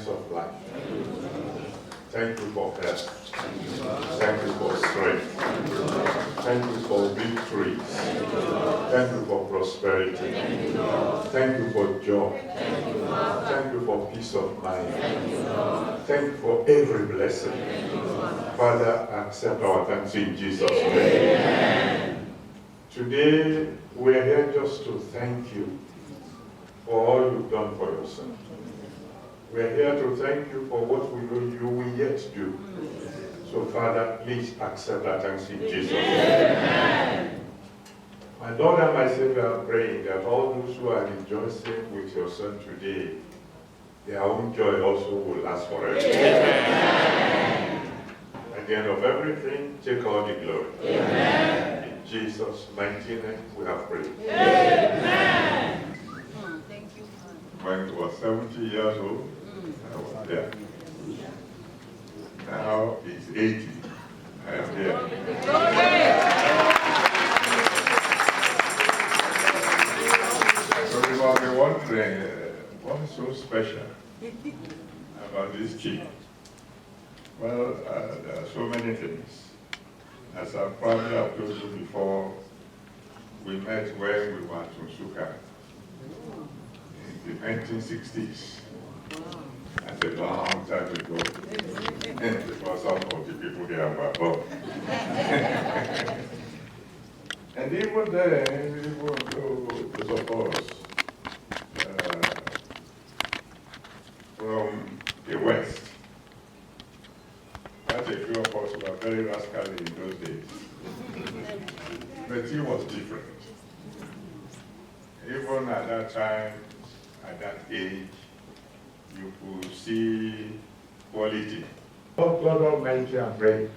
signs of life. Thank you for health. Thank you for strength. Thank you for victories. Thank you for prosperity. Thank you for joy. Thank you for peace of mind. Thank you for every blessing. Father, accept our thanks in Jesus' name. Today, we're here just to thank you for all you've done for yourself. We're here to thank you for what we know you will yet do. So, Father, please accept our thanks in Jesus' name. My Lord and my Savior, are praying that all those who are rejoicing with your Son today, their own joy also will last forever. At the end of everything, take all the glory. Amen. In Jesus' mighty name, we have prayed. Amen. Thank you. When he was 70 years old, I was there. Now he's 80. I am here. So you might be wondering, what is so special about this Chief? Well, there are so many things. As I probably have told you before, we met when we were at Suka in the 1960s. That's a long time ago. Because some of the people here were born. And even then, even though those of us from the West, quite a few of us were very rascally in those days. But he was different. Even at that time, at that age, you could see quality. Oh God Almighty, I pray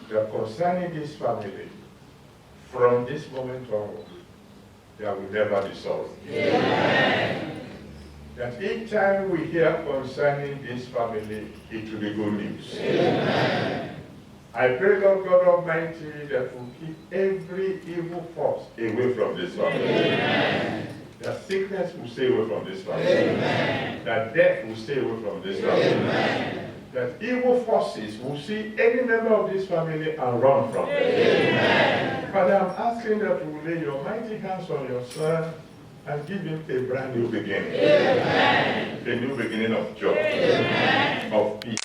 that concerning this family, from this moment onward, there will never be sorrow. Amen. That each time we hear concerning this family, it will be good news. Amen. I pray, Lord God Almighty, that will keep every evil force away from this family. Amen. That sickness will stay away from this family. Amen. That death will stay away from this family. Amen. That evil forces will see any member of this family and run from them. Amen. Father, I'm asking that you will lay your mighty hands on your son and give him a brand new beginning. Amen. A new beginning of joy. Amen. Of peace.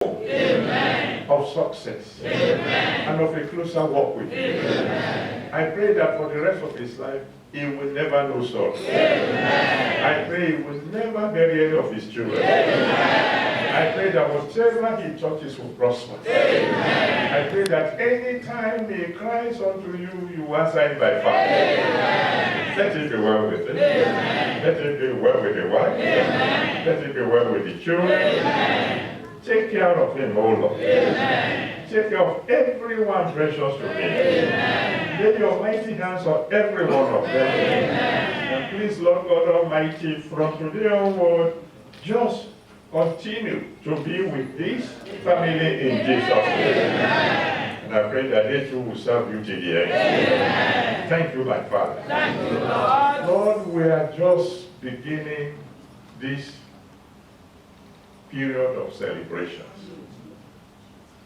Amen. Of success. Amen. And of a closer walk with you. Amen. I pray that for the rest of his life, he will never know sorrow. Amen. I pray he will never bury any of his children. Amen. I pray that whatever he touches will prosper. Amen. I pray that any time he cries unto you, you answer him by fire. Amen. Let it be well with him. Amen. Let it be well with the wife. Amen. Let it be well with the children. Amen. Take care of him, O Lord. Amen. Take care of everyone precious to me. Amen. Lay your mighty hands on every one of them. Amen. And please, Lord God Almighty, from today onward, just continue to be with this family in Jesus' name. And I pray that they too will serve you till the end. Amen. Thank you, my Father. Thank you, Lord. Lord, we are just beginning this period of celebrations.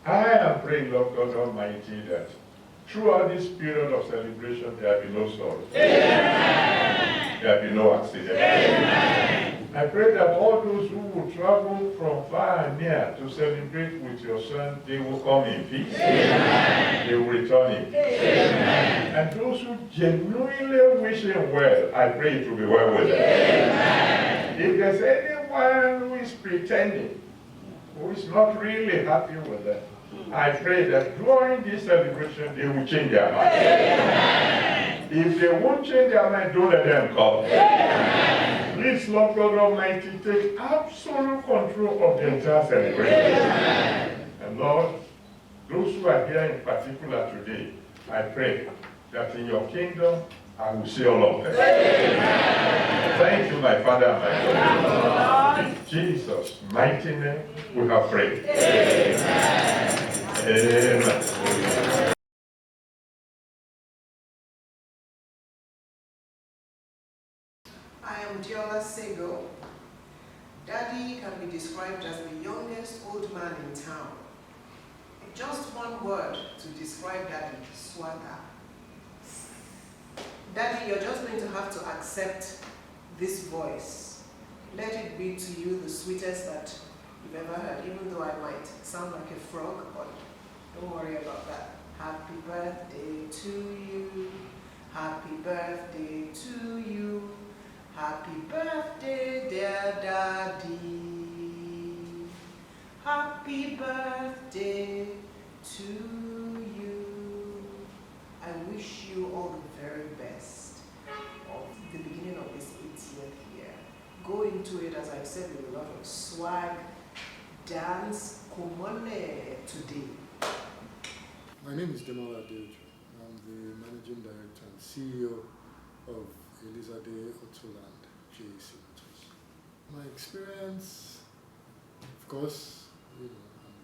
I am praying, Lord God Almighty, that throughout this period of celebration, there be no sorrow. Amen. There be no accident. Amen. I pray that all those who will travel from far and near to celebrate with your son, they will come in peace. Amen. They will return in peace. Amen. And those who genuinely wish him well, I pray it will be well with them. Amen. If there's anyone who is pretending, who is not really happy with them, I pray that during this celebration, they will change their mind. Amen. If they won't change their mind, don't let them come. Amen. Please, Lord God Almighty, take absolute control of the entire celebration. Amen. And Lord, those who are here in particular today, I pray that in your kingdom, I will see all of them. Amen. Thank you, my Father and my God. In Jesus' mighty name, we have prayed. Amen. Amen. I am Diola Sego. That Daddy can be described as the youngest old man in town. Just one word to describe Daddy: swagger. Daddy, you're just going to have to accept this voice. Let it be to you the sweetest that you've ever heard, even though I might sound like a frog, but don't worry about that. Happy birthday to you. Happy birthday to you. Happy birthday, dear Daddy. Happy birthday to you. I wish you all the very best of the beginning of this 80th year. Go into it, as I've said, with a lot of swag, dance, komole today. My name is E.A Adeboye. I'm the Managing Director and CEO of Ade Autoland JAC Motors. My experience, of course, I'm a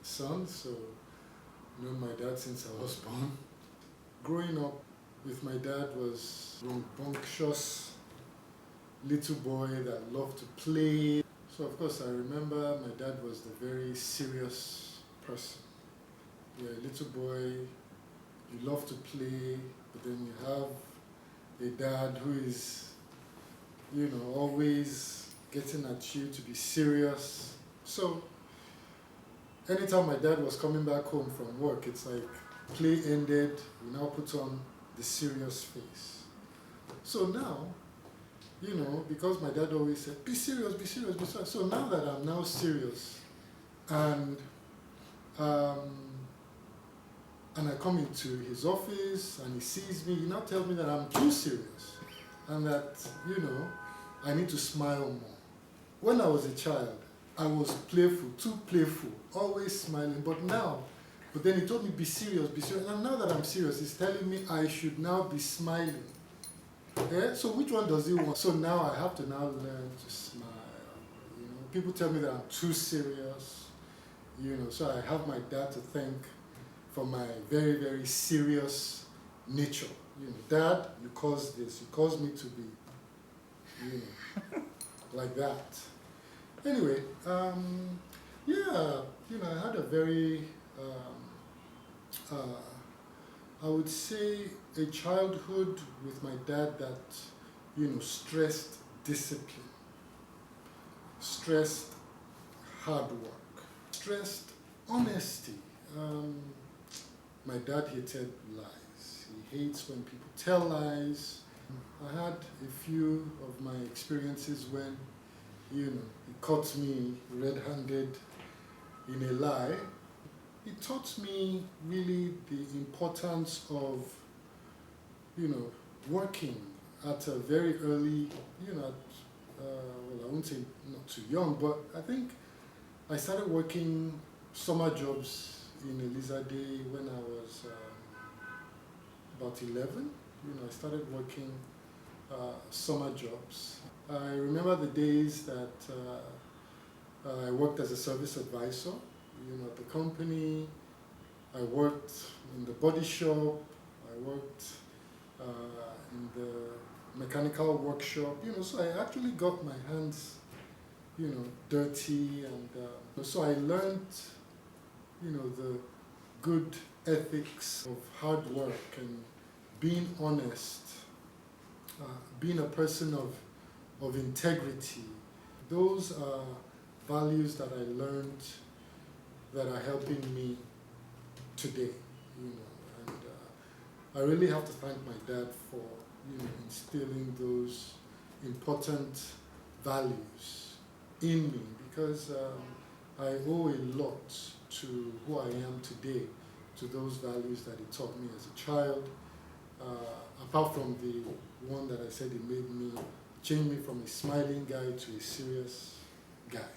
son, so I've known my dad since I was born. Growing up with my dad was a rambunctious little boy that loved to play. So of course I remember my dad was the very serious person. You're a little boy, you love to play, but then you have a dad who is, always getting at you to be serious. So anytime my dad was coming back home from work, it's like play ended, we now put on the serious face. So now, because my dad always said, be serious, be serious, be serious. So now that I'm now serious and I come into his office and he sees me, he now tells me that I'm too serious and that, I need to smile more. When I was a child, I was playful, too playful, always smiling, but then he told me, be serious, and now that I'm serious, he's telling me I should now be smiling. Yeah? So which one does he want? So now I have to now learn to smile. People tell me that I'm too serious, so I have my dad to thank for my very, very serious nature. Dad, you caused this, you caused me to be, like that. Anyway, I had a very, I would say a childhood with my dad that, stressed discipline, stressed hard work, stressed honesty. My dad hated lies. He hates when people tell lies. I had a few of my experiences when, he caught me red-handed in a lie. It taught me really the importance of, working at a very early, I won't say not too young, but I think I started working summer jobs in Ade when I was about 11. I started working summer jobs. I remember the days that I worked as a service advisor, at the company. I worked in the body shop. I worked in the mechanical workshop. So I actually got my hands, dirty, and so I learned, the good ethics of hard work and being honest, being a person of integrity. Those are values that I learned that are helping me today, and I really have to thank my dad for, instilling those important values in me, because I owe a lot to who I am today, to those values that he taught me as a child, apart from the one that I said it made me, changed me from a smiling guy to a serious guy.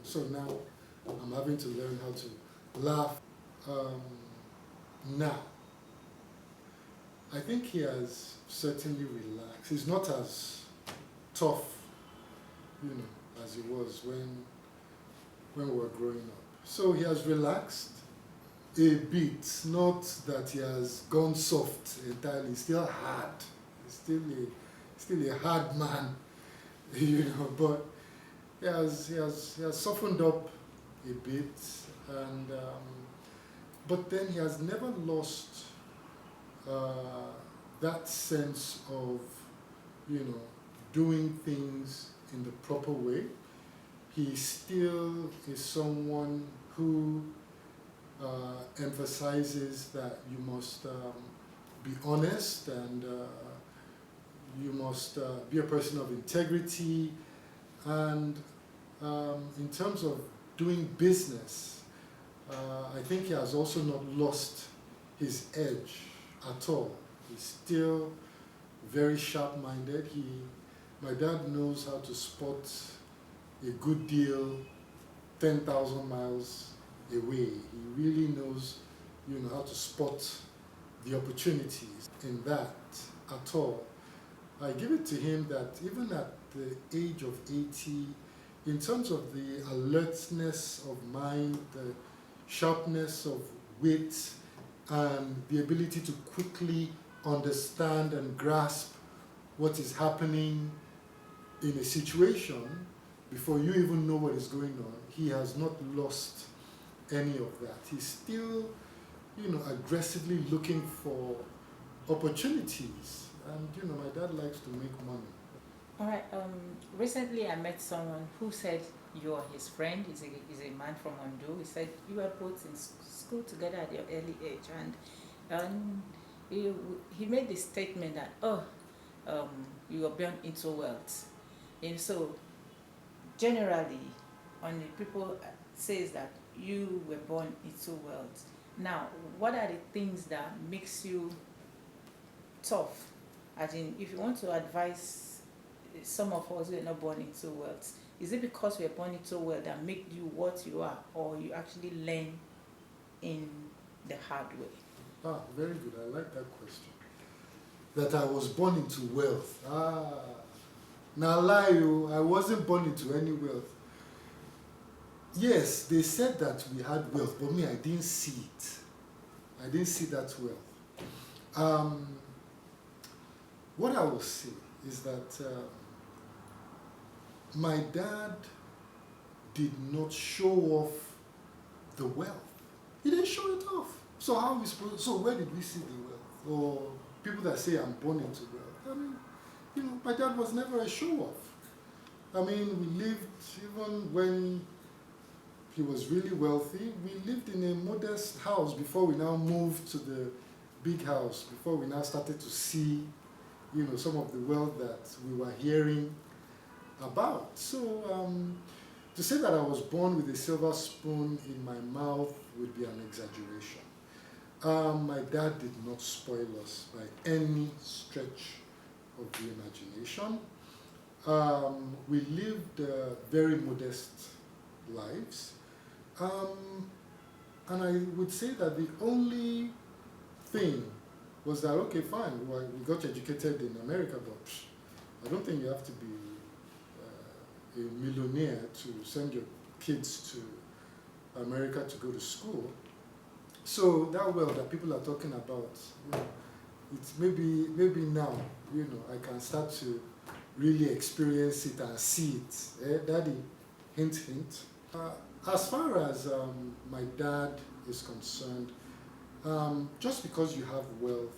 So now I'm having to learn how to laugh. Now, I think he has certainly relaxed. He's not as tough, as he was when we were growing up. So he has relaxed a bit, not that he has gone soft entirely. He's still hard. He's still a hard man, but he has softened up a bit, and but then he has never lost that sense of, doing things in the proper way. He still is someone who emphasizes that you must be honest, and you must be a person of integrity. And in terms of doing business, I think he has also not lost his edge at all. He's still very sharp-minded. My dad knows how to spot a good deal 10,000 miles away. He really knows, how to spot the opportunities in that at all. I give it to him that even at the age of 80, in terms of the alertness of mind, the sharpness of wit, and the ability to quickly understand and grasp what is happening in a situation before you even know what is going on, he has not lost any of that. He's still, aggressively looking for opportunities. And, my dad likes to make money. All right. Recently I met someone who said you're his friend. He's a man from Ondo. He said you were both in school together at your early age, and he made the statement that you were born into wealth. And so generally, on the people says that you were born into wealth. Now, what are the things that makes you tough? As in, if you want to advise some of us who are not born into wealth, is it because we are born into wealth that make you what you are, or you actually learn in the hard way? Very good. I like that question. That I was born into wealth. Now lie you, I wasn't born into any wealth. Yes, they said that we had wealth, but me, I didn't see it. I didn't see that wealth. What I will say is that my dad did not show off the wealth. He didn't show it off. So how are we supposed? So where did we see the wealth? Or people that say I'm born into wealth? I mean, my dad was never a show-off. I mean, we lived, even when he was really wealthy, we lived in a modest house before we now moved to the big house, before we now started to see, some of the wealth that we were hearing about. So to say that I was born with a silver spoon in my mouth would be an exaggeration. My dad did not spoil us by any stretch of the imagination. We lived very modest lives. And I would say that the only thing was that, okay, fine, we got educated in America, but I don't think you have to be a millionaire to send your kids to America to go to school. So that wealth that people are talking about, it's maybe now, I can start to really experience it and see it. Daddy, hint, hint. As far as my dad is concerned, just because you have wealth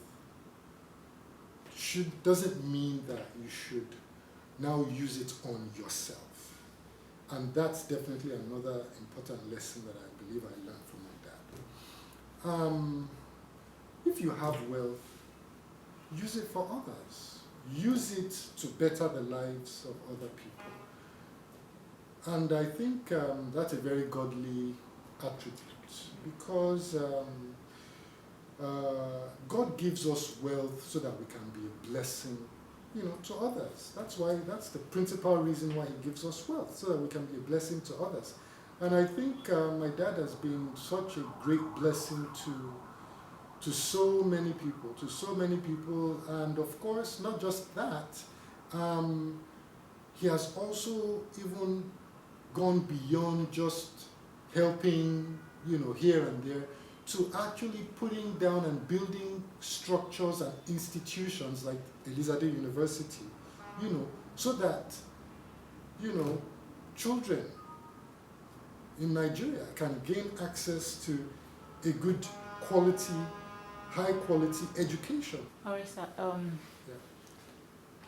doesn't mean that you should now use it on yourself. And that's definitely another important lesson that I believe I learned from my dad. If you have wealth, use it for others. Use it to better the lives of other people. And I think that's a very godly attribute, because God gives us wealth so that we can be a blessing, to others. That's the principal reason why He gives us wealth, so that we can be a blessing to others. And I think my dad has been such a great blessing to so many people, and of course, not just that, he has also even gone beyond just helping, here and there, to actually putting down and building structures and institutions like Ade University, so that, children in Nigeria can gain access to a good quality, high quality education. All right, sir. Yeah.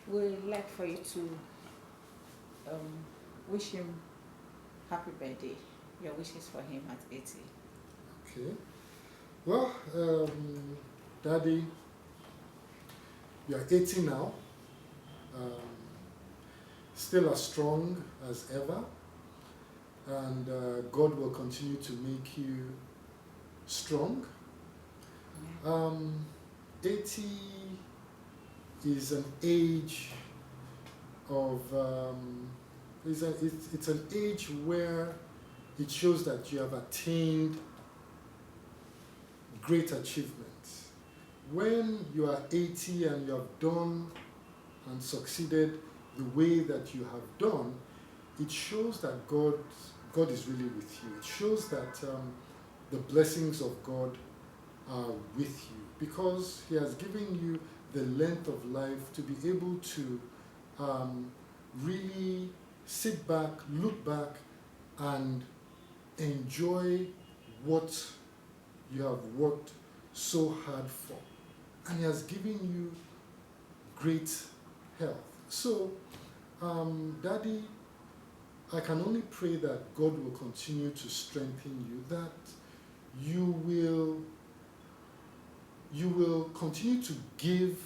We'd like for you to wish him happy birthday. Your wishes for him at 80. Okay. Well, Daddy, you're 80 now. Still as strong as ever. And God will continue to make you strong. 80 is an age of, it's an age where it shows that you have attained great achievements. When you are 80 and you have done and succeeded the way that you have done, it shows that God is really with you. It shows that the blessings of God are with you, because He has given you the length of life to be able to really sit back, look back, and enjoy what you have worked so hard for. And He has given you great health. So, Daddy, I can only pray that God will continue to strengthen you, that you will continue to give,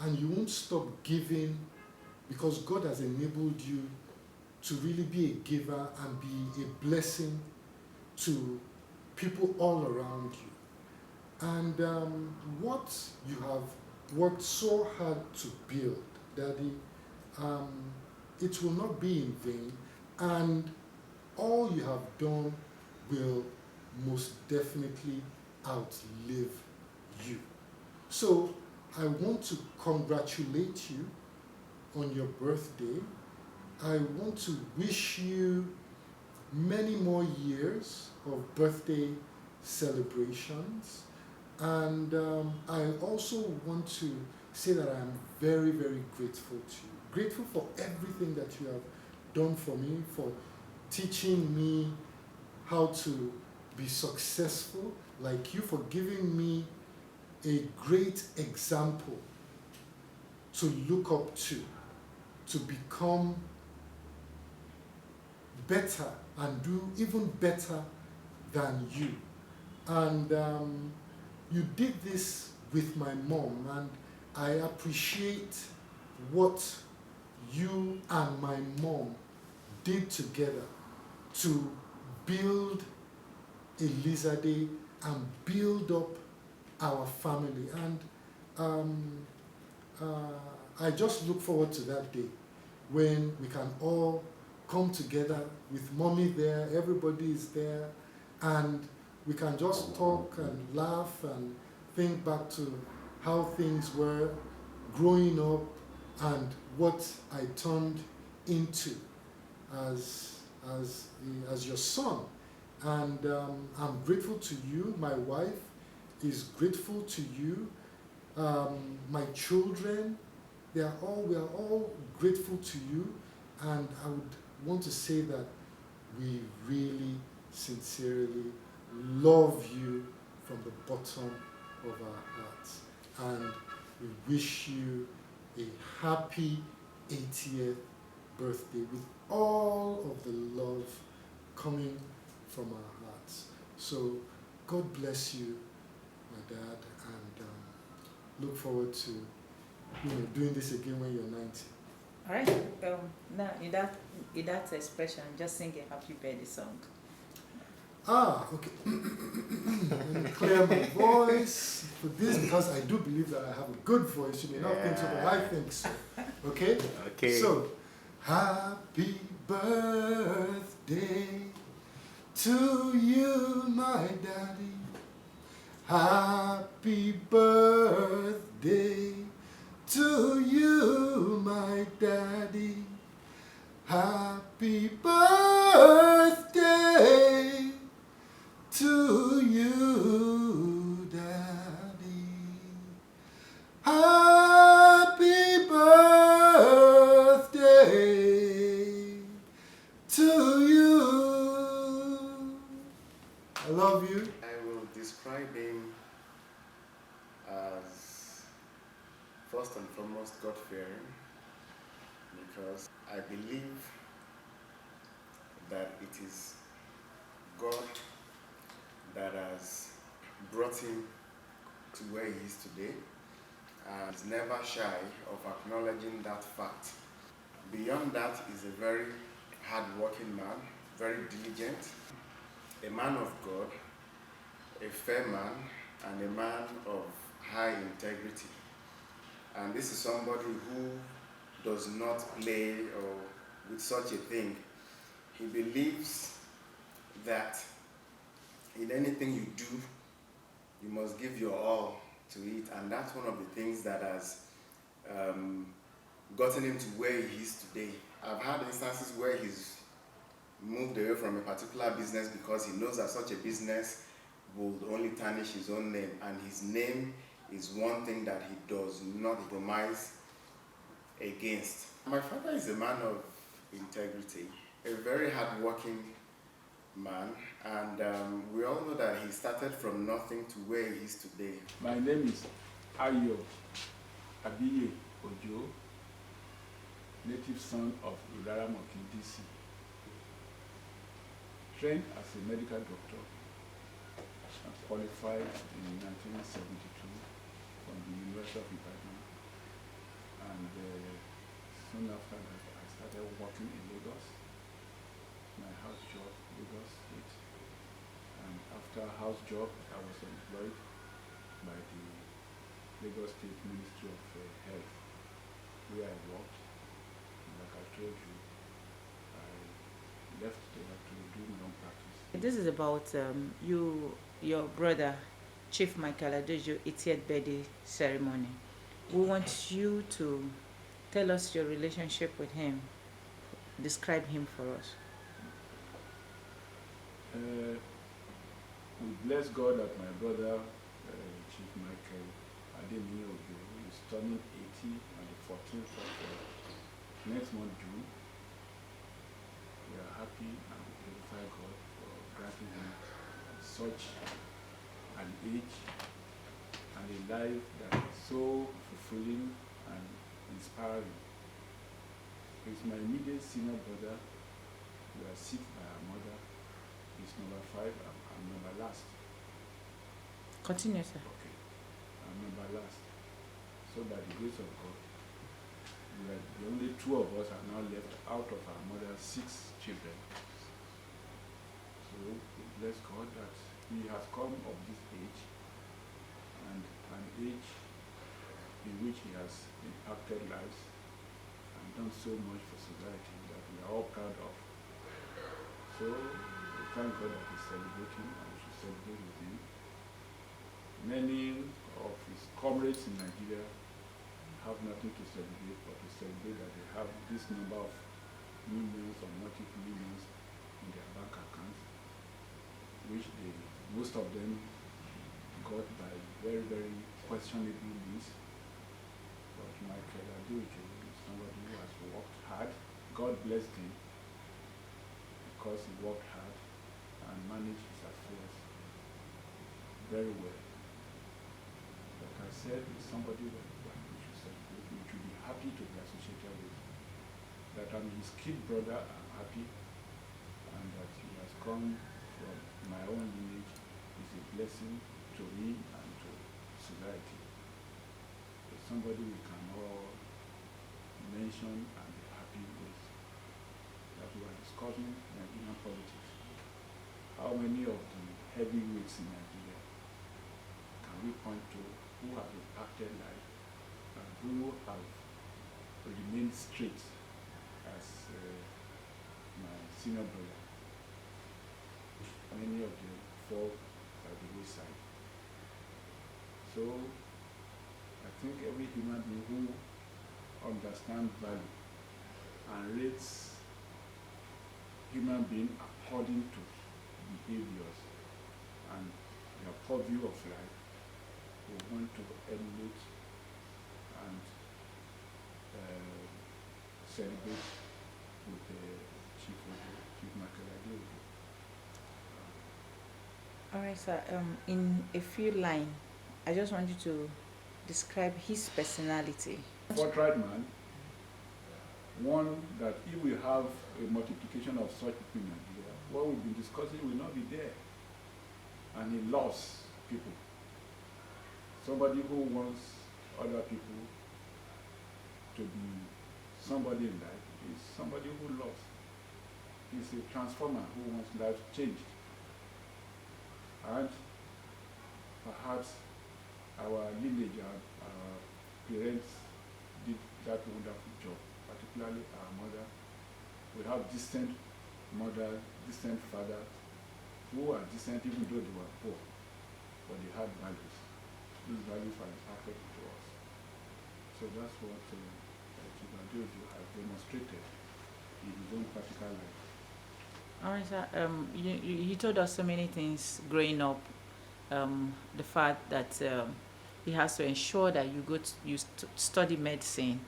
and you won't stop giving, because God has enabled you to really be a giver and be a blessing to people all around you. And what you have worked so hard to build, Daddy, it will not be in vain, and all you have done will most definitely outlive you. So I want to congratulate you on your birthday. I want to wish you many more years of birthday celebrations. And I also want to say that I am very, very grateful to you. Grateful for everything that you have done for me, for teaching me how to be successful, like you for giving me a great example to look up to become better and do even better than you. And you did this with my mom, and I appreciate what you and my mom did together to build Elizade and build up our family. And I just look forward to that day when we can all come together with mommy there, everybody is there, and we can just talk and laugh and think back to how things were growing up and what I turned into as your son. And I'm grateful to you. My wife is grateful to you. My children, we are all grateful to you. And I would want to say that we really sincerely love you from the bottom of our hearts. And we wish you a happy 80th birthday with all of the love coming from our hearts. So God bless you, my dad, and look forward to doing this again when you're 90. All right. Now, in that expression, just sing a happy birthday song. Okay. Let me clear my voice for this, because I do believe that I have a good voice. You may not think so, but I think so. Okay? Okay. So, happy birthday to you, my daddy. Happy birthday to you, my daddy. Happy birthday to you, daddy. Happy birthday to first and foremost God-fearing, because I believe that it is God that has brought him to where he is today, and is never shy of acknowledging that fact. Beyond that, is a very hard-working man, very diligent, a man of God, a fair man, and a man of high integrity. And this is somebody who does not play or with such a thing. He believes that in anything you do, you must give your all to it, and that's one of the things that has gotten him to where he is today. I've had instances where he's moved away from a particular business because he knows that such a business would only tarnish his own name, and his name is one thing that he does not compromise against. My father is a man of integrity, a very hardworking man, and we all know that he started from nothing to where he is today. My name is E.A Adeboye, native son of Iramoki, DC. Trained as a medical doctor and qualified in 1972 from the University of Ibadan. And soon after that, I started working in Lagos, my house job, Lagos State. And after house job, I was employed by the Lagos State Ministry of Health, where I worked. And like I told you, I left there to do my own practice. This is about your brother, Chief Michael Ade, 80th birthday ceremony. We want you to tell us your relationship with him. Describe him for us. We bless God that my brother, Chief Michael Ade, is turning 80 on the 14th of next month, June. We are happy and we glorify God for granting him such an age and a life that is so fulfilling and inspiring. He's my immediate senior brother. We are 6 by our mother. He's number 5, I'm number last. Continue, sir. Okay, I'm number last. So by the grace of God, we are the only 2 of us are now left out of our mother's 6 children. So we bless God that he has come of this age, and an age in which he has impacted lives and done so much for society that we are all proud of. So we thank God that he's celebrating, and we should celebrate with him. Many of his comrades in Nigeria have nothing to celebrate but to celebrate that they have this number of millions or multiple millions in their bank accounts, which most of them got by very, very questionable means. But Michael Ade is somebody who has worked hard. God blessed him because he worked hard and managed his affairs very well. Like I said, he's somebody that we should celebrate, we should be happy to be associated with. That I'm his kid brother, I'm happy, and that he has come from my own lineage is a blessing to me and to society. It's somebody we can all mention and be happy with. That we are discussing Nigerian politics. How many of the heavyweights in Nigeria can we point to who have impacted life and who have remained straight as my senior brother? Many of them fall by the wayside. So I think every human being who understands value and rates human being according to behaviors and their purview of life will want to emulate and celebrate with Chief Michael Ade. All right, sir. In a few lines, I just want you to describe his personality? Forthright man, one that if we have a multiplication of such people in Nigeria, what we've been discussing will not be there. And he loves people. Somebody who wants other people to be somebody in life is somebody who loves. He's a transformer who wants life changed. And perhaps our lineage, our parents did that wonderful job, particularly our mother. We have distant mother, distant father, who are decent even though they were poor, but they had values. These values are imparted to us. So that's what Chief Ade has demonstrated in his own practical life. All right, sir. You told us so many things growing up. The fact that he has to ensure that you study medicine,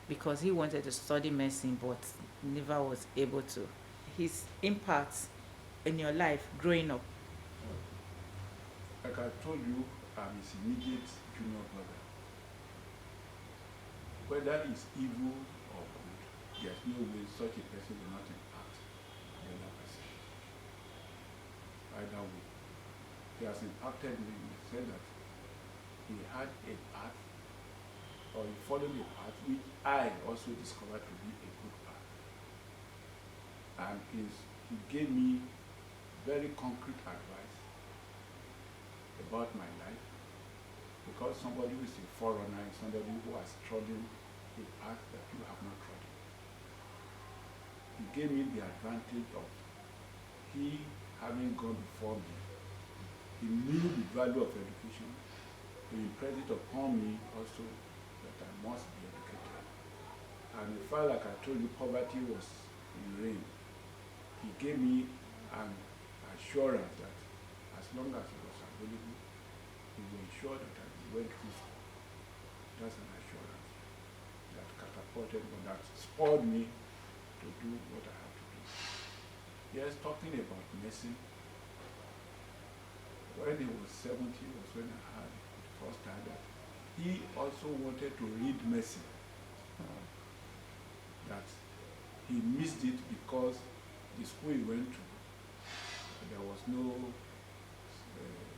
because he wanted to study medicine but never was able to. His impact in your life growing up. Like I told you, I'm his immediate junior brother. Whether it's evil or good, there's no way such a person will not impact the other person. Either way. He has impacted me in the sense that he had a path, or he followed a path which I also discovered to be a good path. And he gave me very concrete advice about my life, because somebody who is a forerunner is somebody who has trodden a path that you have not trodden. He gave me the advantage of he having gone before me. He knew the value of education. He impressed it upon me also that I must be educated. And the fact, like I told you, poverty was in reign. He gave me an assurance that as long as it was available, he will ensure that I went through school. That's an assurance that catapulted me, that spurred me to do what I have to do. Yes, talking about medicine, when he was 70 was when I heard the first time that he also wanted to read medicine. That he missed it because the school he went to, there was no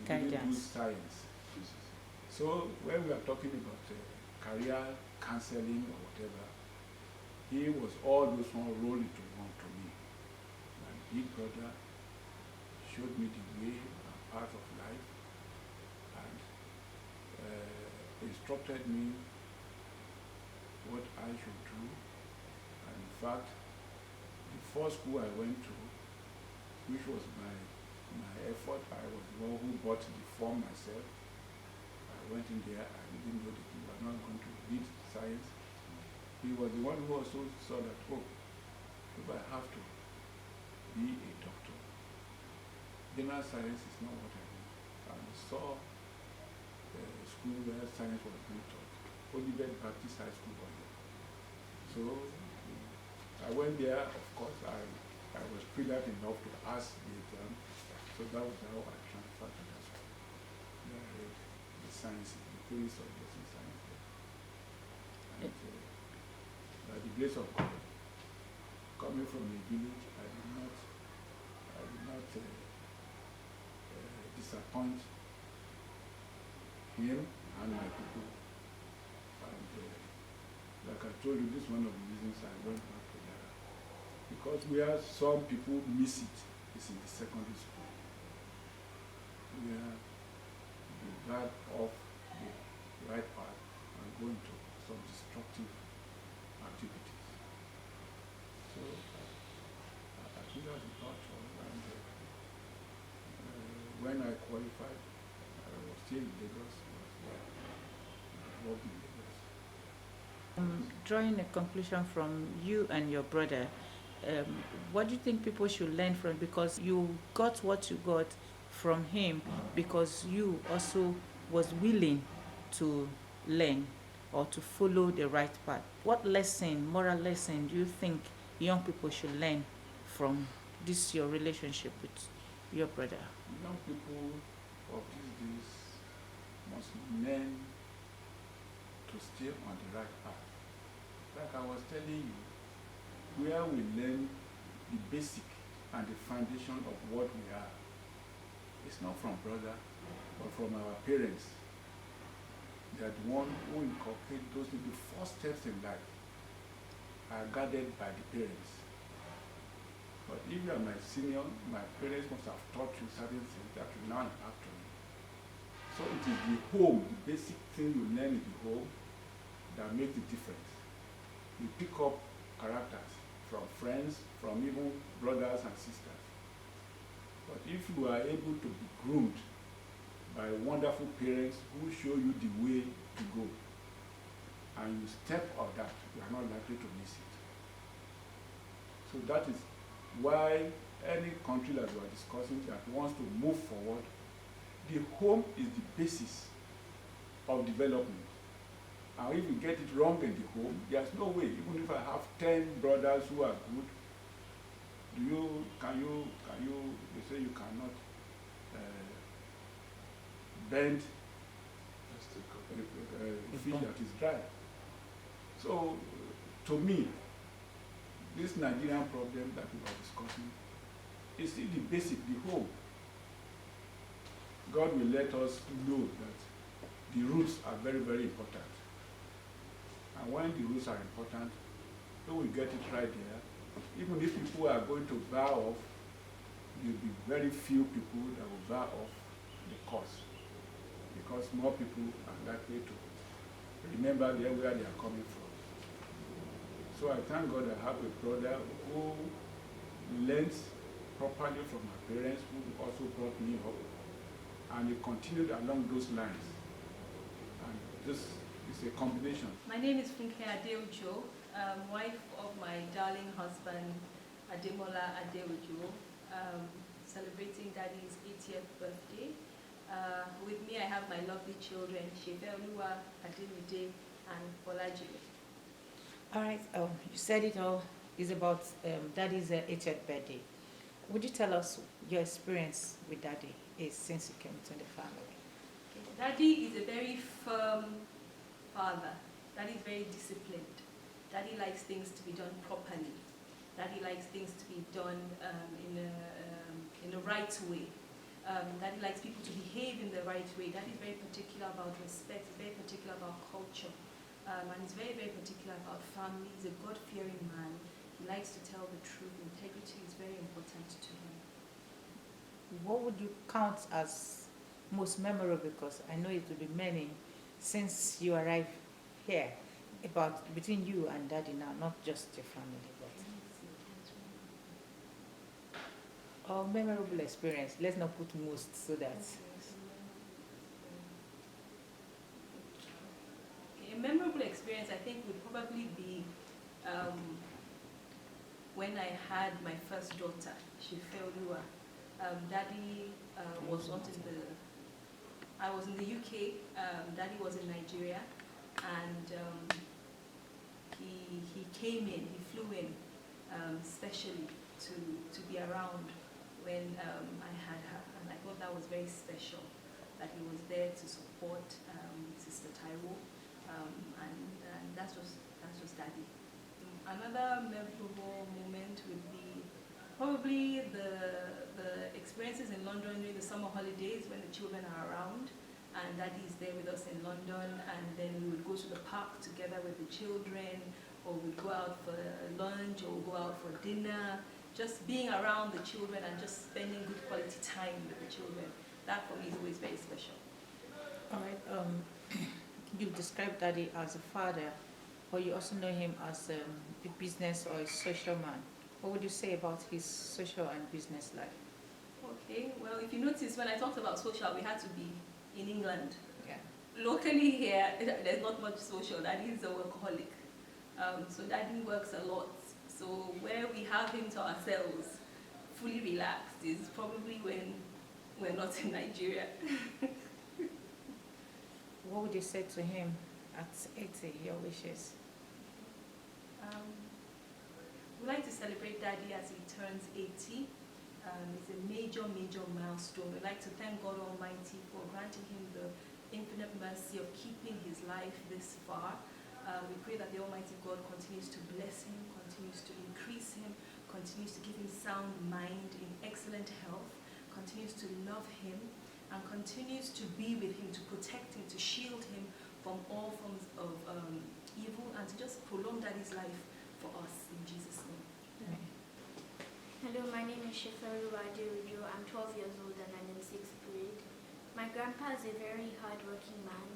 he didn't do science. So when we are talking about career counseling or whatever, he was all those one rolled into one to me. My big brother showed me the way and path of life, and instructed me what I should do. And in fact, the first school I went to, which was my effort, I was the one who bought the form myself. I went in there, I didn't know that we were not going to read science. He was the one who also saw that, oh, if I have to be a doctor, general science is not what I do. And I saw a school where science was being taught, Olivet Baptist High School. So I went there, of course, I was brilliant enough to pass the exam, so that was how I transferred to that school. I read the sciences, the three subjects in science there. And by the grace of God, coming from a village, I did not disappoint him and my people. And like I told you, this is one of the reasons I went back to Ghana. Because where some people miss it is in the secondary school, where they drive off the right path and go into some destructive activities. So I think that's the thought. And when I qualified, I was still in Lagos. I worked in Lagos. Drawing a conclusion from you and your brother, what do you think people should learn from? Because you got what you got from him because you also was willing to learn or to follow the right path. What lesson, moral lesson, do you think young people should learn from this your relationship with your brother? Young people of these days must learn to stay on the right path. Like I was telling you, where we learn the basic and the foundation of what we are, it's not from brother, but from our parents. They are the one who inculcate those into first steps in life are guided by the parents. But if you are my senior, my parents must have taught you certain things that you now impart on me. So it is the home, the basic thing you learn in the home that makes the difference. You pick up characters from friends, from even brothers and sisters. But if you are able to be groomed by wonderful parents who show you the way to go, and you step on that, you are not likely to miss it. So that is why any country that we are discussing that wants to move forward, the home is the basis of development. And if you get it wrong in the home, there's no way. Even if I have 10 brothers who are good, can you, they say you cannot bend a fish that is dry. So, to me, this Nigerian problem that we are discussing is still the basic, the home. God will let us know that the roots are very, very important. And when the roots are important, we will get it right there. Even if people are going to bow off, there will be very few people that will bow off the cause, because more people are likely to remember where they are coming from. So I thank God I have a brother who learned properly from my parents, who also brought me up, and he continued along those lines. And this is a combination. My name is E.A Adeboye, wife of my darling husband, Ademola Adeboye, celebrating Daddy's 80th birthday. With me, I have my lovely children, Chief Michael Ade and Bolaji. All right, you said it all is about Daddy's 80th birthday. Would you tell us your experience with Daddy since you came to the family? Daddy is a very firm father. Daddy is very disciplined. Daddy likes things to be done properly. Daddy likes things to be done in the right way. Daddy likes people to behave in the right way. Daddy is very particular about respect. He's very particular about culture. And he's very, very particular about family. He's a God-fearing man. He likes to tell the truth. Integrity is very important to him. What would you count as most memorable? Because I know it will be many since you arrived here, about between you and Daddy now, not just your family. But or memorable experience. Let's not put most so that. A memorable experience, I think, would probably be when I had my first daughter, Shifeoluwa. Daddy was not in the. I was in the UK. Daddy was in Nigeria, and he came in. He flew in specially to be around when I had her, and I thought that was very special. That he was there to support Sister Taiwo. And that was Daddy. Another memorable moment would be probably the experiences in London during the summer holidays when the children are around, and Daddy is there with us in London, and then we would go to the park together with the children, or we'd go out for lunch, or go out for dinner, just being around the children and just spending good quality time with the children. That for me is always very special. All right. You describe Daddy as a father, or you also know him as a business or a social man. What would you say about his social and business life? Okay, well, if you notice, when I talked about social, we had to be in England. Yeah. Locally here, there's not much social. Daddy is a workaholic. So Daddy works a lot. So where we have him to ourselves, fully relaxed, is probably when we're not in Nigeria. What would you say to him at 80, your wishes? We like to celebrate Daddy as he turns 80. It's a major, major milestone. We'd like to thank God Almighty for granting him the infinite mercy of keeping his life this far. We pray that the Almighty God continues to bless him, continues to increase him, continues to give him sound mind in excellent health, continues to love him, and continues to be with him, to protect him, to shield him from all forms of evil, and to just prolong Daddy's life for us in Jesus' name. Hello, my name is Chief Michael Ade. I'm 12 years old and I'm in 6th grade. My grandpa is a very hardworking man.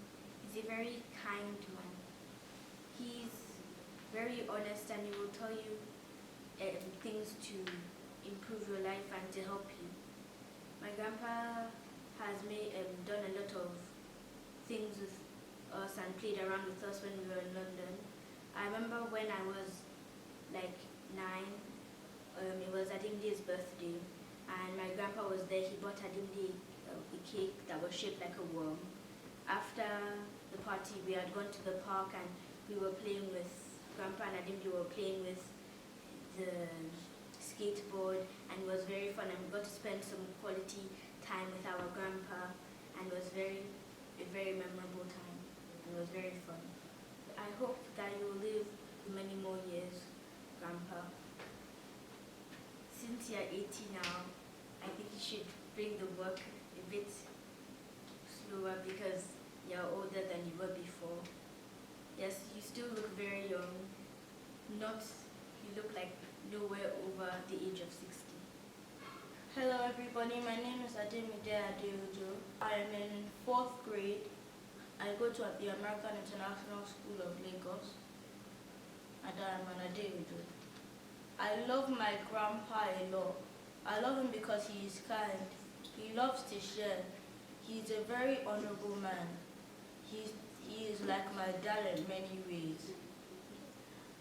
He's a very kind man. He's very honest and he will tell you things to improve your life and to help you. My grandpa has done a lot of things with us and played around with us when we were in London. I remember when I was like 9, it was Ademde's birthday, and my grandpa was there. He bought Ademde a cake that was shaped like a worm. After the party, we had gone to the park and we were playing with, Grandpa and Ademde were playing with the skateboard, and it was very fun, and we got to spend some quality time with our grandpa, and it was a very memorable time. It was very fun. I hope that you will live many more years, Grandpa. Since you're 80 now, I think you should bring the work a bit slower because you're older than you were before. Yes, you still look very young. You look like nowhere over the age of 60. Hello everybody, my name is E.A Adeboye. I am in 4th grade. I go to the American International School of Lagos, and I am an Adeboye. I love my grandpa a lot. I love him because he is kind. He loves to share. He is a very honorable man. He is like my dad in many ways,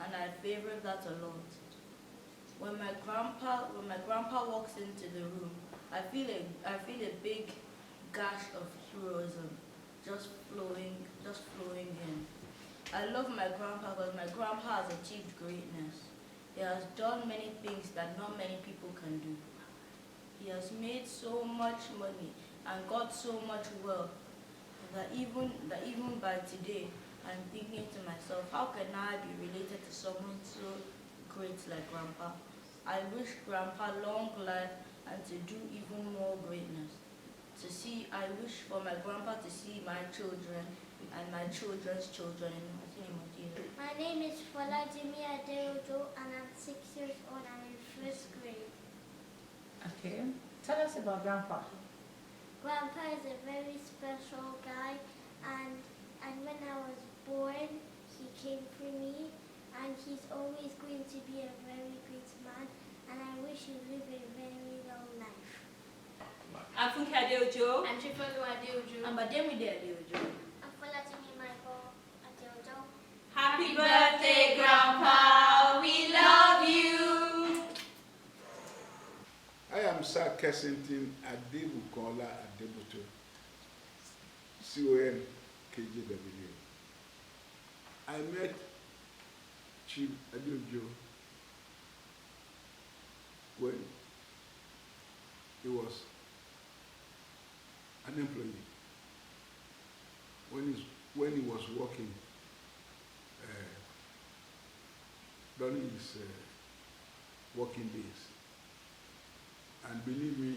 and I favor that a lot. When my grandpa walks into the room, I feel a big gush of heroism just flowing in. I love my grandpa because my grandpa has achieved greatness. He has done many things that not many people can do. He has made so much money and got so much wealth that even by today, I'm thinking to myself, how can I be related to someone so great like Grandpa? I wish Grandpa long life and to do even more greatness. I wish for my grandpa to see my children and my children's children in the name of Jesus. My name is E.A Adeboye and I'm 6 years old and I'm in 1st grade. Okay. Tell us about Grandpa. Grandpa is a very special guy, and when I was born, he came for me, and he's always going to be a very great man, and I wish he live a very long life. I'm Funke Adeojo. I'm Chief Michael Ade. I'm Ademide Adeojo. I'm Michael Ade. Happy birthday, Grandpa. We love you. I am Sir Kensington Adebukola Adeboye, CON KJW. I met Chief Adeojo when he was an employee. When he was working during his working days. And believe me,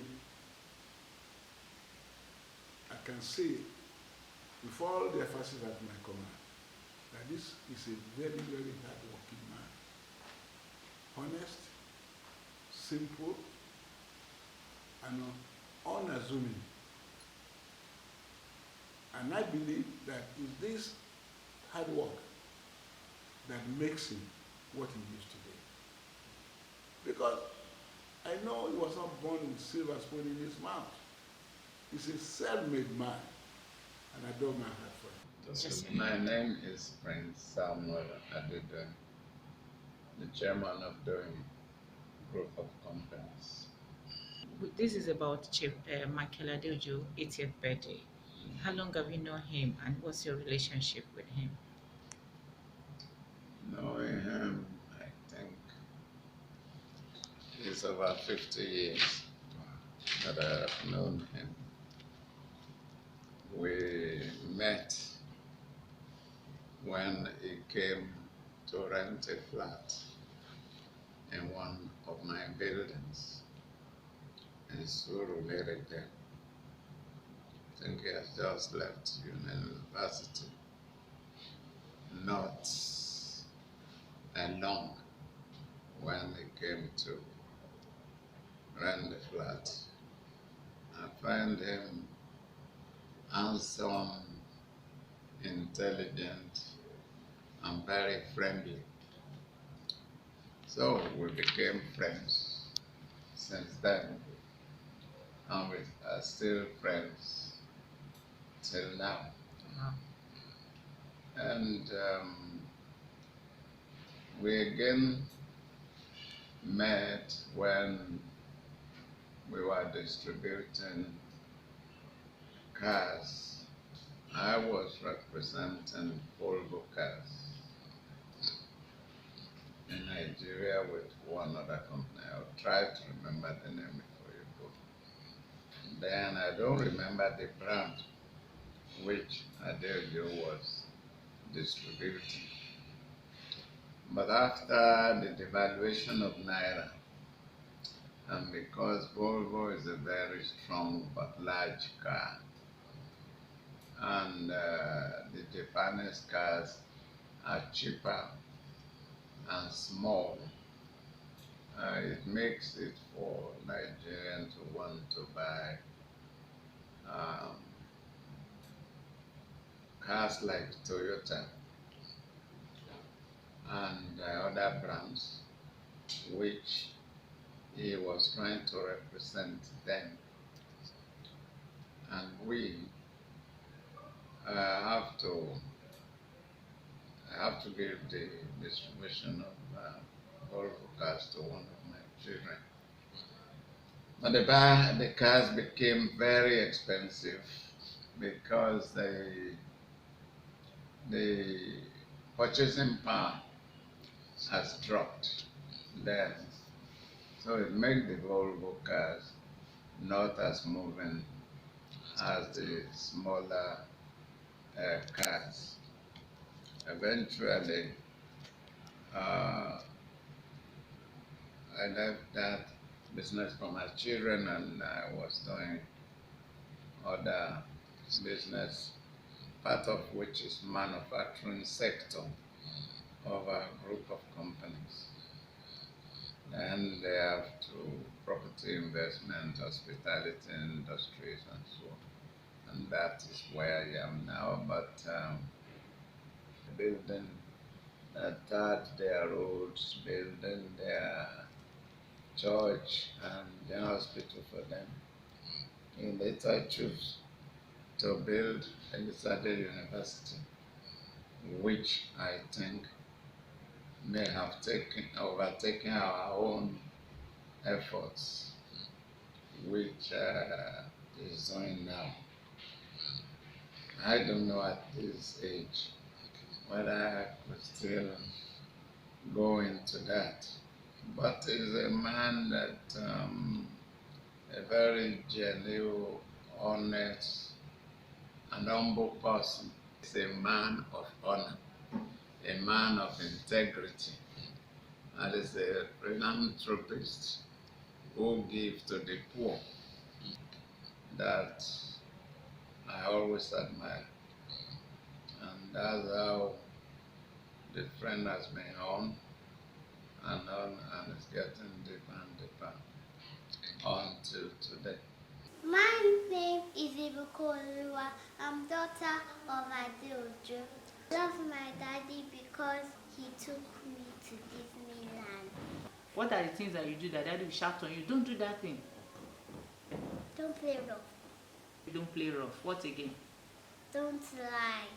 I can say with all the emphasis at my command that this is a very, very hard-working man. Honest, simple, and unassuming. And I believe that it's this hard work that makes him what he is today. Because I know he was not born with silver spoon in his mouth. He's a self-made man, and I don't mind that for him. My name is Prince Samuel Adede, the chairman of the group of companies. This is about Chief Michael Ade's 80th birthday. How long have you known him, and what's your relationship with him? Knowing him, I think it's over 50 years that I have known him. We met when he came to rent a flat in one of my buildings in Surulere there. I think he has just left university. Not long when he came to rent the flat. I find him handsome, intelligent, and very friendly. So we became friends since then, and we are still friends till now. And we again met when we were distributing cars. I was representing Volvo cars in Nigeria with one other company. I'll try to remember the name before you go. Then I don't remember the brand which Adeboye was distributing. But after the devaluation of Naira, and because Volvo is a very strong but large car, and the Japanese cars are cheaper and small, it makes it for Nigerians who want to buy cars like Toyota and other brands, which he was trying to represent then. And we have to give the distribution of Volvo cars to one of my children. But the cars became very expensive because the purchasing power has dropped then. So it makes the Volvo cars not as moving as the smaller cars. Eventually, I left that business for my children, and I was doing other business, part of which is manufacturing sector of a group of companies. And they have to property investment, hospitality industries, and so on. And that is where I am now. But building their roads, building their church and the hospital for them. He later chose to build Realitylife University, which I think may have overtaken our own efforts, which is doing now. I don't know at this age whether I could still go into that. But he's a man that, a very genuine, honest, and humble person. He's a man of honor, a man of integrity, and is a philanthropist who gives to the poor that I always admire. And that's how the friend has been on, and it's getting deeper and deeper until today. My name is Ibukolua. I'm daughter of Adeojo. I love my daddy because he took me to Disneyland. What are the things that you do that daddy will shout on you? Don't do that thing. Don't play rough. You don't play rough. What again? Don't lie.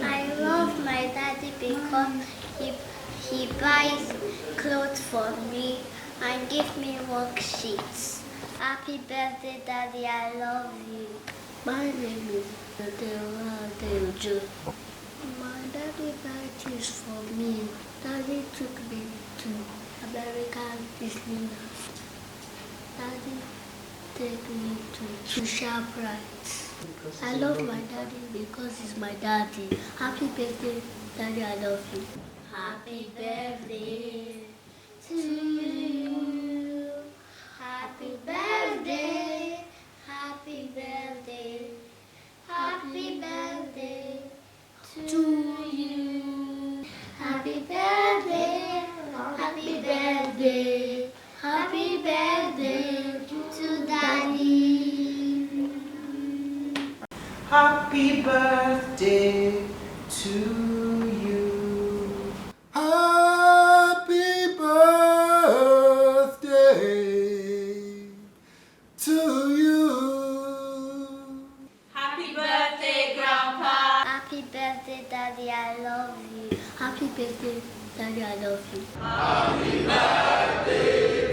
I love my daddy because he buys clothes for me and gives me worksheets. Happy birthday, Daddy, I love you. My name is E.A Adeboye. My daddy buys things for me. Daddy took me to American Disneyland. Daddy take me to ShopRite. I love my daddy because he's my daddy. Happy birthday, Daddy, I love you. Happy birthday to you. Happy birthday, happy birthday, happy birthday to you. Happy birthday, happy birthday, happy birthday to Daddy. Happy birthday to you. Happy birthday to you. Happy birthday, Grandpa. Happy birthday, Daddy, I love you. Happy birthday, Daddy, I love you. Happy birthday